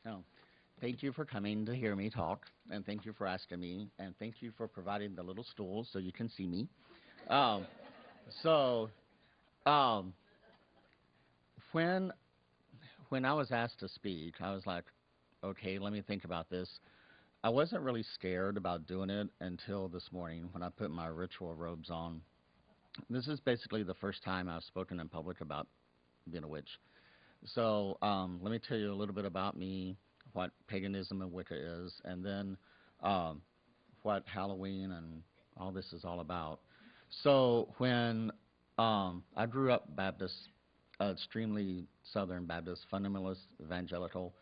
Oh, thank you for coming to hear me talk, and thank you for asking me, and thank you for providing the little stool so you can see me. Um, so, um, when when I was asked to speak, I was like, okay, let me think about this. I wasn't really scared about doing it until this morning when I put my ritual robes on. This is basically the first time I've spoken in public about being a witch. So let me tell you a little bit about me, what paganism and Wicca is, and then um, what Halloween and all this is all about. So when I grew up Baptist, extremely Southern Baptist, fundamentalist, evangelical,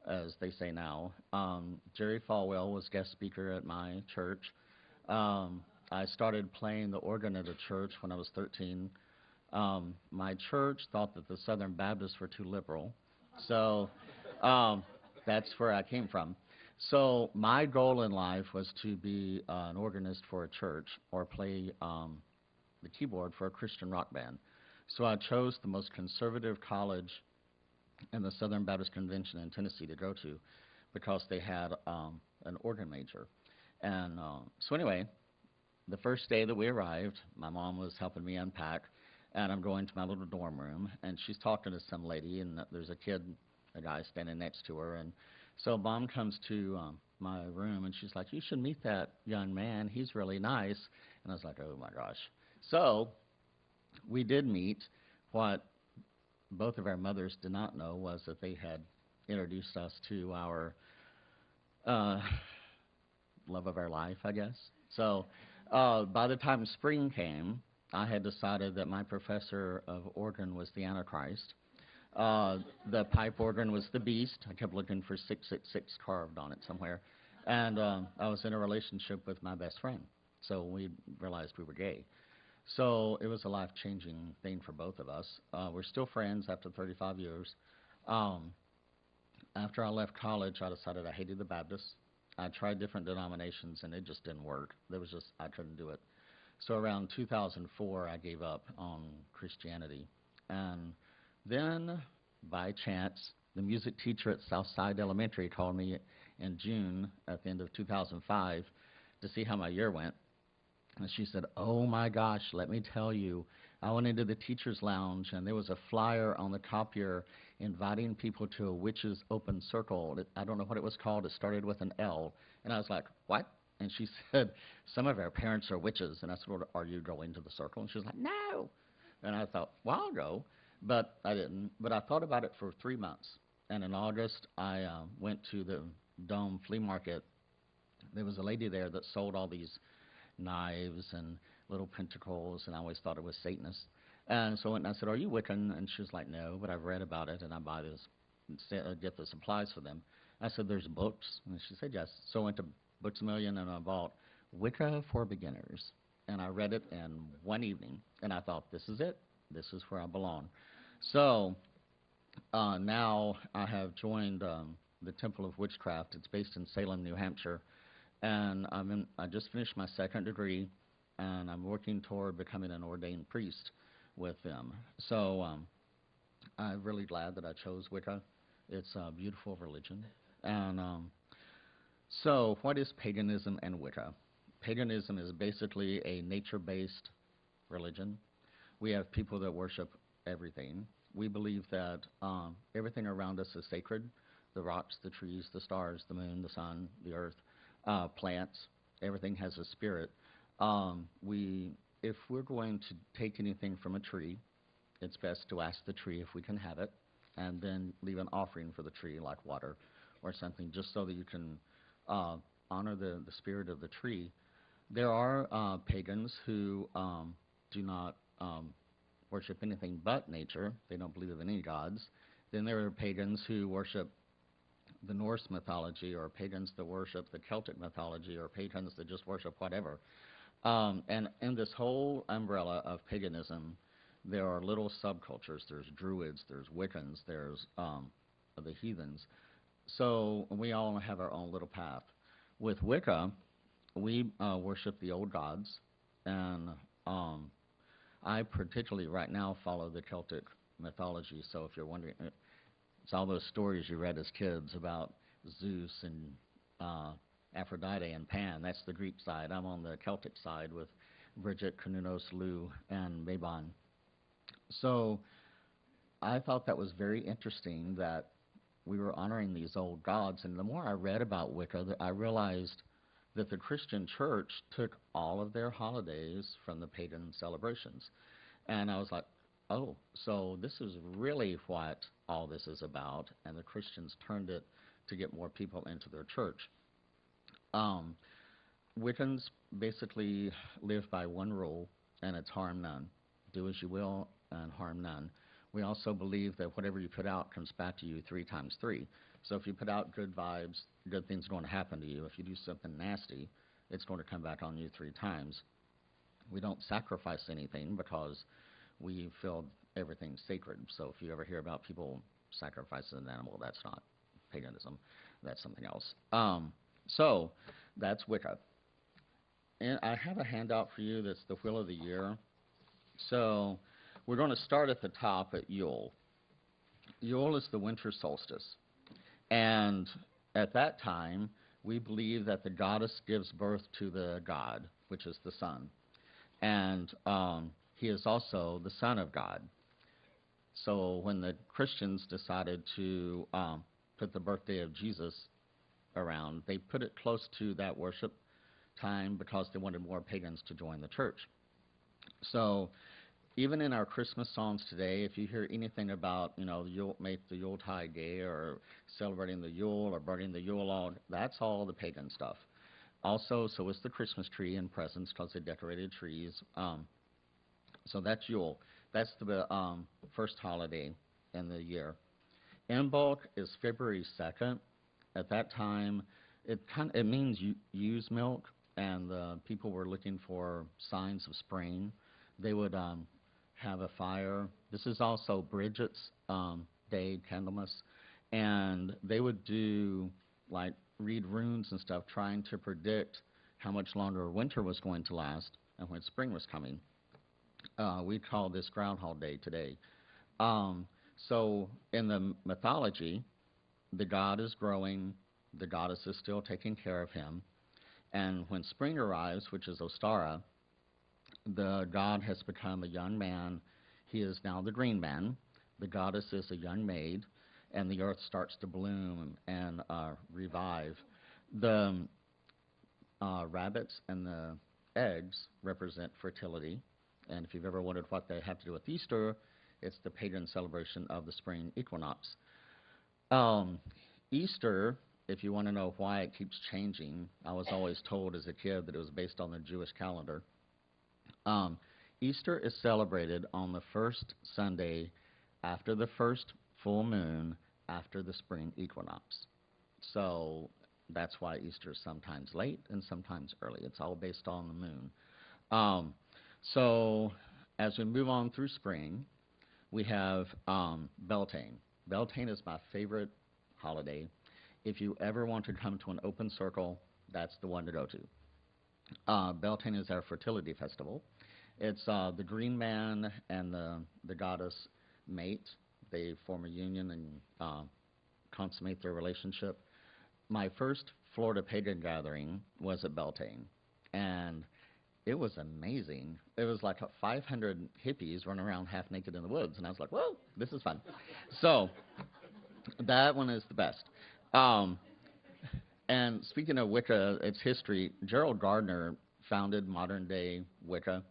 as they say now. Jerry Falwell was guest speaker at my church. I started playing the organ at a church when I was 13. My church thought that the Southern Baptists were too liberal, so um, that's where I came from. So my goal in life was to be an organist for a church or play the keyboard for a Christian rock band. So I chose the most conservative college in the Southern Baptist Convention in Tennessee to go to because they had an organ major. And so anyway, the first day that we arrived, my mom was helping me unpack, and I'm going to my little dorm room, and she's talking to some lady, and there's a kid, a guy standing next to her, and so mom comes to my room, and she's like, you should meet that young man, he's really nice, and I was like, oh my gosh. So we did meet. What both of our mothers did not know was that they had introduced us to our uh, love of our life, I guess. So by the time spring came, I had decided that my professor of organ was the Antichrist. The pipe organ was the beast. I kept looking for 666 carved on it somewhere. And I was in a relationship with my best friend. So we realized we were gay. So it was a life-changing thing for both of us. We're still friends after 35 years. Um, After I left college, I decided I hated the Baptists. I tried different denominations, and it just didn't work. I couldn't do it. So around 2004, I gave up on Christianity. And then, by chance, the music teacher at Southside Elementary called me in June at the end of 2005 to see how my year went. And she said, oh my gosh, let me tell you, I went into the teacher's lounge and there was a flyer on the copier inviting people to a witch's open circle. I don't know what it was called. It started with an L. And I was like, what? And she said, some of our parents are witches. And I said, well, are you going to the circle? And she was like, no. And I thought, well, I'll go. But I didn't. But I thought about it for 3 months. And in August, I went to the Dome Flea Market. There was a lady there that sold all these knives and little pentacles, and I always thought it was Satanist. And so I went and I said, are you Wiccan? And she was like, no, but I've read about it, and I buy this, get the supplies for them. I said, there's books? And she said, yes. So I went to Books A Million, and I bought Wicca for Beginners. And I read it in one evening, and I thought, this is it. This is where I belong. So now I have joined the Temple of Witchcraft. It's based in Salem, New Hampshire. And I just finished my second degree, and I'm working toward becoming an ordained priest with them. So I'm really glad that I chose Wicca. It's a beautiful religion. And so what is paganism and Wicca? Paganism is basically a nature-based religion. We have people that worship everything. We believe that everything around us is sacred. The rocks, the trees, the stars, the moon, the sun, the earth. Plants, everything has a spirit. If we're going to take anything from a tree, it's best to ask the tree if we can have it, and then leave an offering for the tree, like water or something, just so that you can honor the spirit of the tree. There are pagans who do not worship anything but nature. They don't believe in any gods. Then there are pagans who worship the Norse mythology, or pagans that worship the Celtic mythology, or pagans that just worship whatever. And in this whole umbrella of paganism, there are little subcultures. There's Druids, there's Wiccans, there's the heathens. So we all have our own little path. With Wicca, we worship the old gods, and I particularly right now follow the Celtic mythology. So if you're wondering, It's all those stories you read as kids about Zeus and Aphrodite and Pan. That's the Greek side. I'm on the Celtic side with Bridget, Cernunnos, Lugh, and Mabon. So I thought that was very interesting that we were honoring these old gods. And the more I read about Wicca, I realized that the Christian church took all of their holidays from the pagan celebrations. And I was like, oh, so this is really what all this is about. And the Christians turned it to get more people into their church. Wiccans basically live by one rule, and it's harm none. Do as you will and harm none. We also believe that whatever you put out comes back to you 3 times 3. So if you put out good vibes, good things are going to happen to you. If you do something nasty, it's going to come back on you 3 times. We don't sacrifice anything because we feel everything's sacred. So if you ever hear about people sacrificing an animal, that's not paganism. That's something else. So that's Wicca. And I have a handout for you that's the Wheel of the Year. So we're going to start at the top at Yule. Yule is the winter solstice. And at that time, we believe that the goddess gives birth to the god, which is the sun. And he is also the son of God. So when the Christians decided to put the birthday of Jesus around, they put it close to that worship time because they wanted more pagans to join the church. So even in our Christmas songs today, if you hear anything about, make the Yuletide gay or celebrating the Yule or burning the Yule log, that's all the pagan stuff. Also, so is the Christmas tree and presents because they decorated trees. So that's Yule. That's the first holiday in the year. Imbolc is February 2nd. At that time, it means ewes milk, and the people were looking for signs of spring. They would have a fire. This is also Bridget's day, Candlemas, and they would do read runes and stuff, trying to predict how much longer winter was going to last and when spring was coming. We call this Groundhog Day today. So in the mythology, the god is growing, the goddess is still taking care of him, and when spring arrives, which is Ostara, the god has become a young man. He is now the green man. The goddess is a young maid, and the earth starts to bloom and revive. The rabbits and the eggs represent fertility, and if you've ever wondered what they have to do with Easter, it's the pagan celebration of the spring equinox. Easter, if you want to know why it keeps changing, I was always told as a kid that it was based on the Jewish calendar. Easter is celebrated on the first Sunday after the first full moon after the spring equinox. So that's why Easter is sometimes late and sometimes early. It's all based on the moon. So as we move on through spring, we have Beltane. Beltane is my favorite holiday. If you ever want to come to an open circle, that's the one to go to. Beltane is our fertility festival. It's the green man and the goddess mate. They form a union and consummate their relationship. My first Florida pagan gathering was at Beltane, and it was amazing. It was like 500 hippies running around half naked in the woods, and I was like, whoa, this is fun. So that one is the best. And speaking of Wicca, its history, Gerald Gardner founded modern-day Wicca.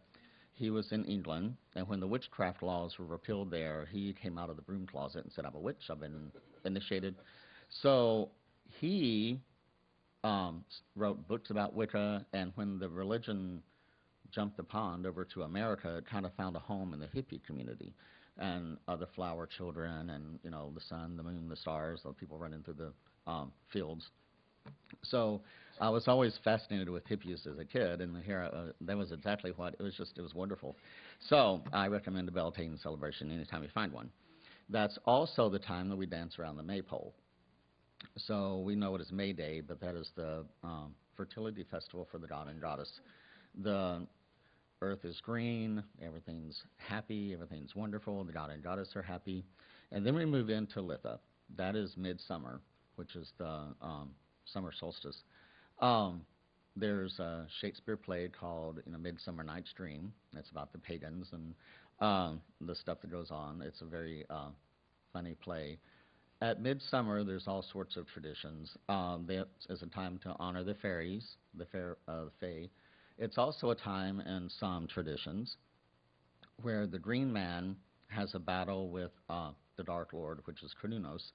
He was in England, and when the witchcraft laws were repealed there, he came out of the broom closet and said, I'm a witch, I've been initiated. So he wrote books about Wicca, and when the religion jumped the pond over to America, it kind of found a home in the hippie community, and other flower children, and the sun, the moon, the stars, the people running through the fields. So I was always fascinated with hippies as a kid, and here that was exactly what it was. It was wonderful. So I recommend a Beltane celebration anytime you find one. That's also the time that we dance around the maypole. So we know it as May Day, but that is the fertility festival for the god and goddess. The earth is green, everything's happy, everything's wonderful, the god and goddess are happy. And then we move into Litha. That is midsummer, which is the summer solstice. Um, there's a Shakespeare play called Midsummer Night's Dream. It's about the pagans and the stuff that goes on. It's a very funny play. At midsummer, there's all sorts of traditions. That is a time to honor the fairies, the fae. It's also a time in some traditions where the Green Man has a battle with the Dark Lord, which is Kronos,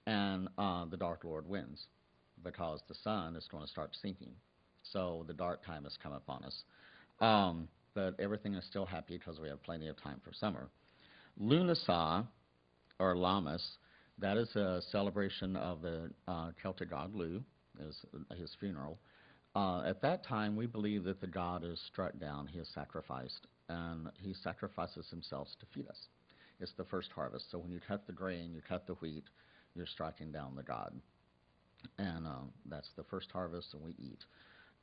and the Dark Lord wins because the sun is going to start sinking. So the dark time has come upon us. But everything is still happy because we have plenty of time for summer. Lughnasadh, or Lammas, that is a celebration of the Celtic god Lugh, is his funeral. At that time, we believe that the god is struck down, he is sacrificed, and he sacrifices himself to feed us. It's the first harvest. So when you cut the grain, you cut the wheat, you're striking down the god. And that's the first harvest, and we eat.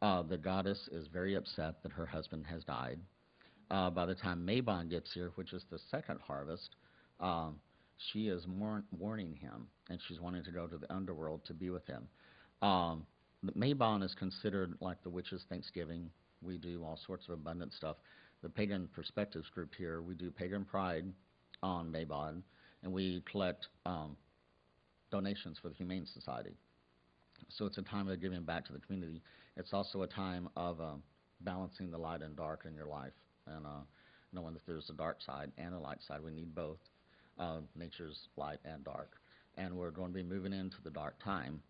The goddess is very upset that her husband has died. By the time Mabon gets here, which is the second harvest, she is mourning him, and she's wanting to go to the underworld to be with him. Mabon is considered like the witches' Thanksgiving. We do all sorts of abundant stuff. The Pagan Perspectives group here, we do Pagan Pride on Mabon, and we collect donations for the Humane Society. So it's a time of giving back to the community. It's also a time of balancing the light and dark in your life, and knowing that there's a dark side and a light side. We need both, nature's light and dark. And we're going to be moving into the dark time,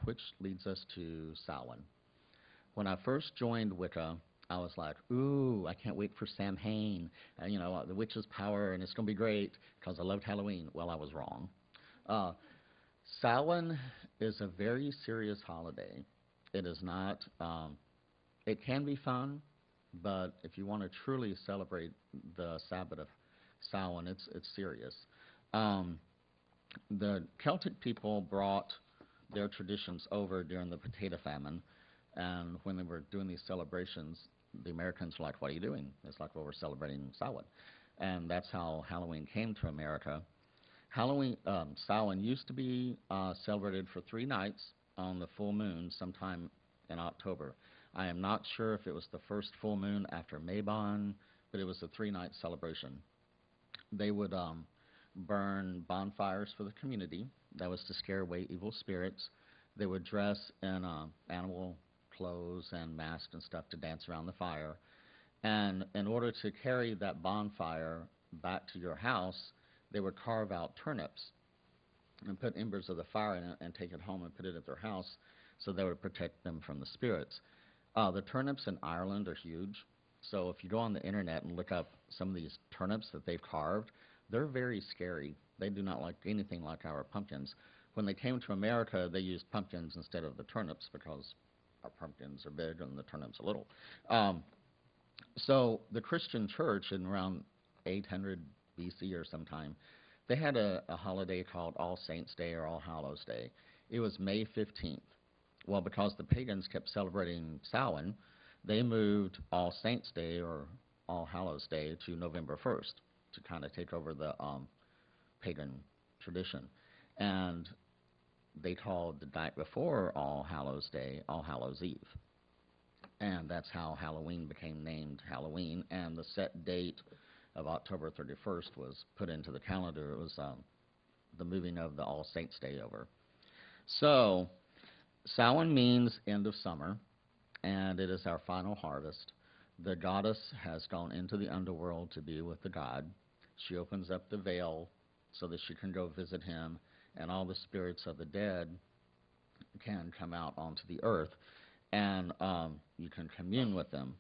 which leads us to Samhain. When I first joined Wicca, I was like, ooh, I can't wait for Samhain, the witch's power, and it's going to be great because I loved Halloween. Well, I was wrong. Samhain is a very serious holiday. It is not, it can be fun, but if you want to truly celebrate the Sabbath of Samhain, it's serious. The Celtic people brought their traditions over during the potato famine, and when they were doing these celebrations, the Americans were like, what are you doing? It's like, well, we're celebrating Samhain. And that's how Halloween came to America. Samhain used to be celebrated for 3 nights on the full moon sometime in October. I am not sure if it was the first full moon after Mabon, but it was a 3-night celebration. They would burn bonfires for the community. That was to scare away evil spirits. They would dress in animal clothes and masks and stuff to dance around the fire. And in order to carry that bonfire back to your house, they would carve out turnips and put embers of the fire in it and take it home and put it at their house so that would protect them from the spirits. The turnips in Ireland are huge. So if you go on the internet and look up some of these turnips that they've carved, they're very scary. They do not look anything like our pumpkins. When they came to America, they used pumpkins instead of the turnips because our pumpkins are big and the turnips are little. So the Christian church in around 800 BC or sometime, they had a holiday called All Saints' Day or All Hallows' Day. It was May 15th. Well, because the pagans kept celebrating Samhain, they moved All Saints' Day or All Hallows' Day to November 1st to kind of take over the pagan tradition. And they called the night before All Hallows' Day All Hallows' Eve. And that's how Halloween became named Halloween, and the set date of October 31st was put into the calendar. It was the moving of the All Saints' Day over. So Samhain means end of summer, and it is our final harvest. The goddess has gone into the underworld to be with the god. She opens up the veil so that she can go visit him, and all the spirits of the dead can come out onto the earth, and you can commune with them.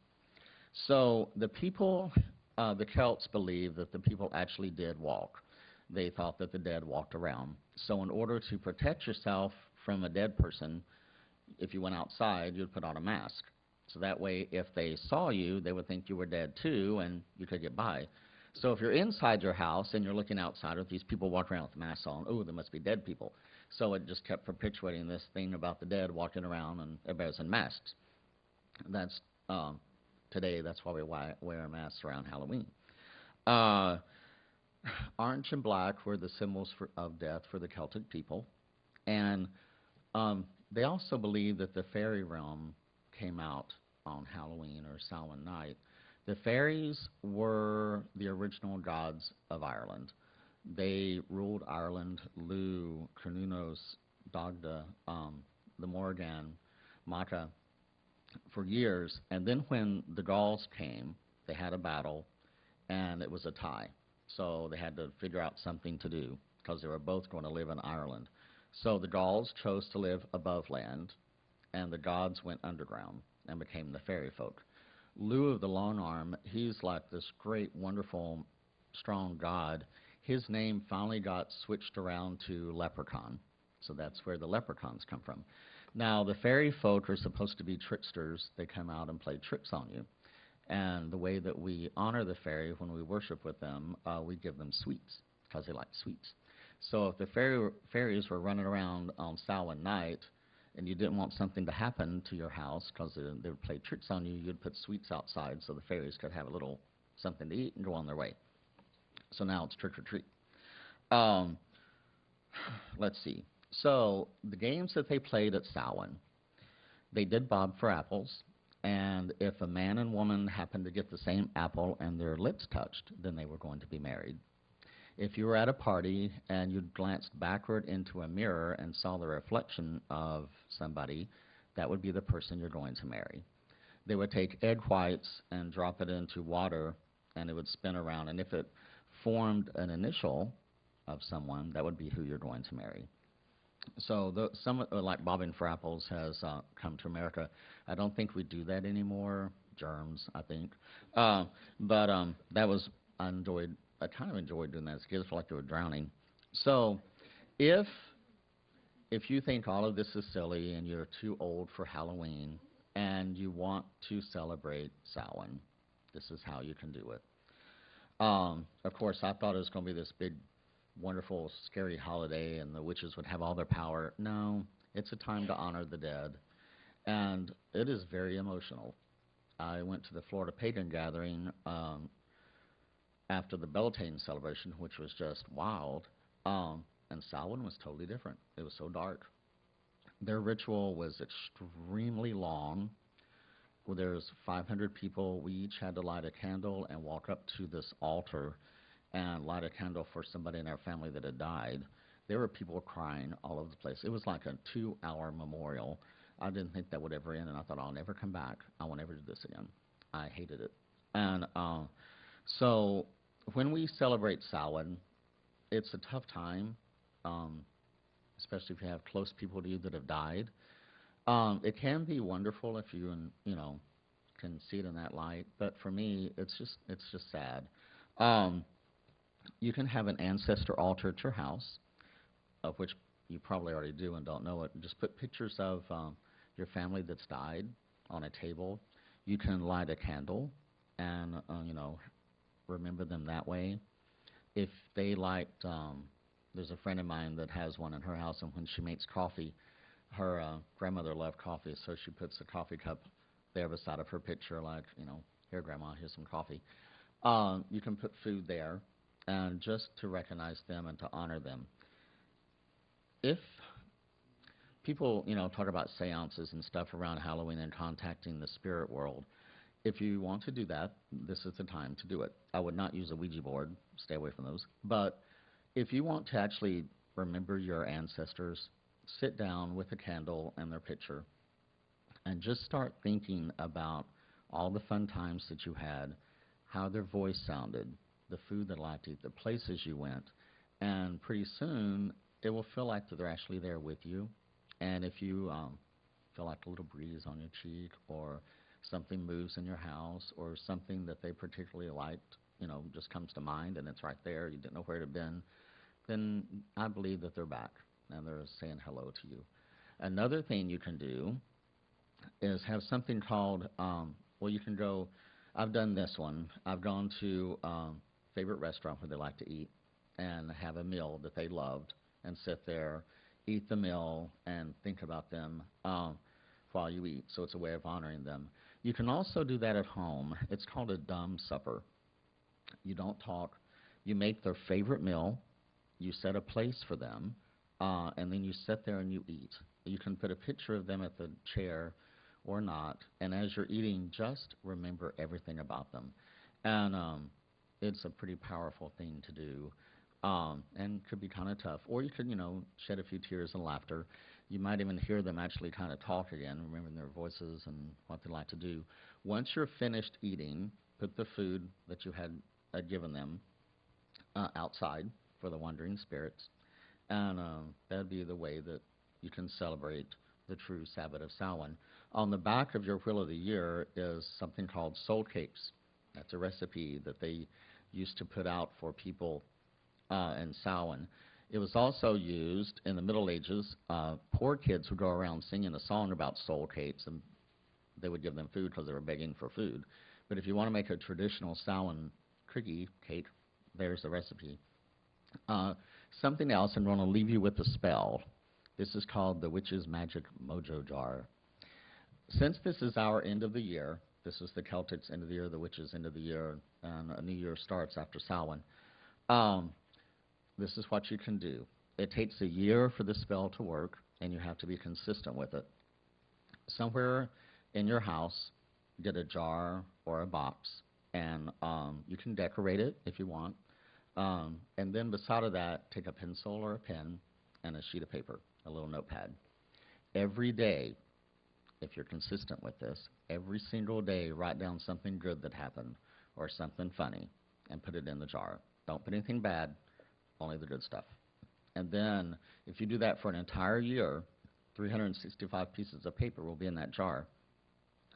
So the people, the Celts believed that the people actually did walk. They thought that the dead walked around. So in order to protect yourself from a dead person, if you went outside, you'd put on a mask. So that way, if they saw you, they would think you were dead too, and you could get by. So if you're inside your house and you're looking outside with these people walking around with masks on, oh, there must be dead people. So it just kept perpetuating this thing about the dead walking around and everybody's in masks. That's today, that's why we wear masks around Halloween. Orange and black were the symbols of death for the Celtic people. And they also believe that the fairy realm came out on Halloween or Samhain night. The fairies were the original gods of Ireland. They ruled Ireland, Lugh, Cernunnos, Dagda, the Morgan, Macha, for years. And then when the Gauls came, they had a battle, and it was a tie. So they had to figure out something to do because they were both going to live in Ireland. So the Gauls chose to live above land, and the gods went underground and became the fairy folk. Lugh of the Long Arm, he's like this great, wonderful, strong god. His name finally got switched around to Leprechaun. So that's where the leprechauns come from. Now, the fairy folk are supposed to be tricksters. They come out and play tricks on you. And the way that we honor the fairy when we worship with them, we give them sweets because they like sweets. So if the fairies were running around on Samhain night and you didn't want something to happen to your house because they would play tricks on you, you'd put sweets outside so the fairies could have a little something to eat and go on their way. So now it's trick or treat. Let's see. So the games that they played at Samhain, they did bob for apples. And if a man and woman happened to get the same apple and their lips touched, then they were going to be married. If you were at a party and you glanced backward into a mirror and saw the reflection of somebody, that would be the person you're going to marry. They would take egg whites and drop it into water, and it would spin around. And if it formed an initial of someone, that would be who you're going to marry. So some like bobbing for apples has come to America. I don't think we do that anymore. Germs, I think. But that was I kind of enjoyed doing that as kids. I felt like they were drowning. So if you think all of this is silly and you're too old for Halloween and you want to celebrate Samhain, this is how you can do it. Of course, I thought it was going to be this big, wonderful, scary holiday and the witches would have all their power. No, it's a time to honor the dead. And it is very emotional. I went to the Florida Pagan Gathering after the Beltane celebration, which was just wild. And Samhain was totally different. It was so dark. Their ritual was extremely long. Well, there's 500 people. We each had to light a candle and walk up to this altar and light a candle for somebody in our family that had died. There were people crying all over the place. It was like a 2-hour memorial. I didn't think that would ever end, and I thought, I'll never come back. I won't ever do this again. I hated it. And so when we celebrate Samhain, it's a tough time, especially if you have close people to you that have died. It can be wonderful if you can see it in that light, but for me, it's just sad. You can have an ancestor altar at your house, of which you probably already do and don't know it. Just put pictures of your family that's died on a table. You can light a candle and remember them that way. If they liked, there's a friend of mine that has one in her house, and when she makes coffee, her grandmother loved coffee, so she puts a coffee cup there beside of her picture, like, here, Grandma, here's some coffee. You can put food there, and just to recognize them and to honor them. If people, talk about seances and stuff around Halloween and contacting the spirit world, if you want to do that, this is the time to do it. I would not use a Ouija board. Stay away from those. But if you want to actually remember your ancestors, sit down with a candle and their picture and just start thinking about all the fun times that you had, how their voice sounded, the food they liked to eat, the places you went. And pretty soon, it will feel like that they're actually there with you. And if you feel like a little breeze on your cheek, or something moves in your house, or something that they particularly liked, just comes to mind and it's right there, you didn't know where it had been, then I believe that they're back and they're saying hello to you. Another thing you can do is have something called, you can go, I've done this one. I've gone to favorite restaurant where they like to eat and have a meal that they loved and sit there, eat the meal, and think about them while you eat. So it's a way of honoring them. You can also do that at home. It's called a dumb supper. You don't talk. You make their favorite meal, you set a place for them, and then you sit there and you eat. You can put a picture of them at the chair or not, and as you're eating, just remember everything about them. And it's a pretty powerful thing to do, and could be kind of tough. Or you could, shed a few tears and laughter. You might even hear them actually kind of talk again, remembering their voices and what they like to do. Once you're finished eating, put the food that you had given them outside for the wandering spirits, and that'd be the way that you can celebrate the true Sabbath of Samhain. On the back of your Wheel of the Year is something called soul cakes. That's a recipe that they used to put out for people in Samhain. It was also used in the Middle Ages. Poor kids would go around singing a song about soul cakes, and they would give them food because they were begging for food. But if you want to make a traditional Samhain cookie cake, there's the recipe. Something else, and I'm going to leave you with a spell. This is called the Witch's Magic Mojo Jar. Since this is our end of the year, this is the Celtics' end of the year, the Witches' end of the year, and a new year starts after Samhain, this is what you can do. It takes a year for the spell to work, and you have to be consistent with it. Somewhere in your house, get a jar or a box, and you can decorate it if you want. And then beside of that, take a pencil or a pen and a sheet of paper, a little notepad. Every day, if you're consistent with this, every single day write down something good that happened or something funny and put it in the jar. Don't put anything bad, only the good stuff. And then if you do that for an entire year, 365 pieces of paper will be in that jar.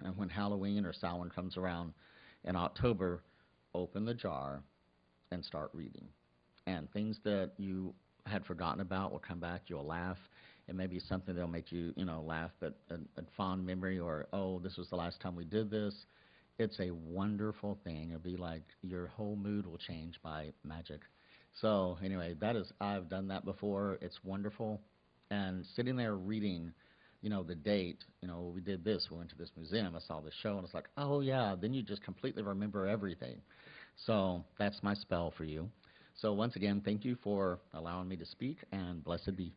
And when Halloween or Samhain comes around in October, open the jar and start reading. And things that you had forgotten about will come back. You'll laugh. It may be something that'll make you, laugh, but a fond memory, or, oh, this was the last time we did this. It's a wonderful thing. It'll be like your whole mood will change by magic. So anyway, I've done that before. It's wonderful. And sitting there reading, the date, we did this, we went to this museum, I saw this show, and it's like, oh yeah, then you just completely remember everything. So that's my spell for you. So once again, thank you for allowing me to speak, and blessed be.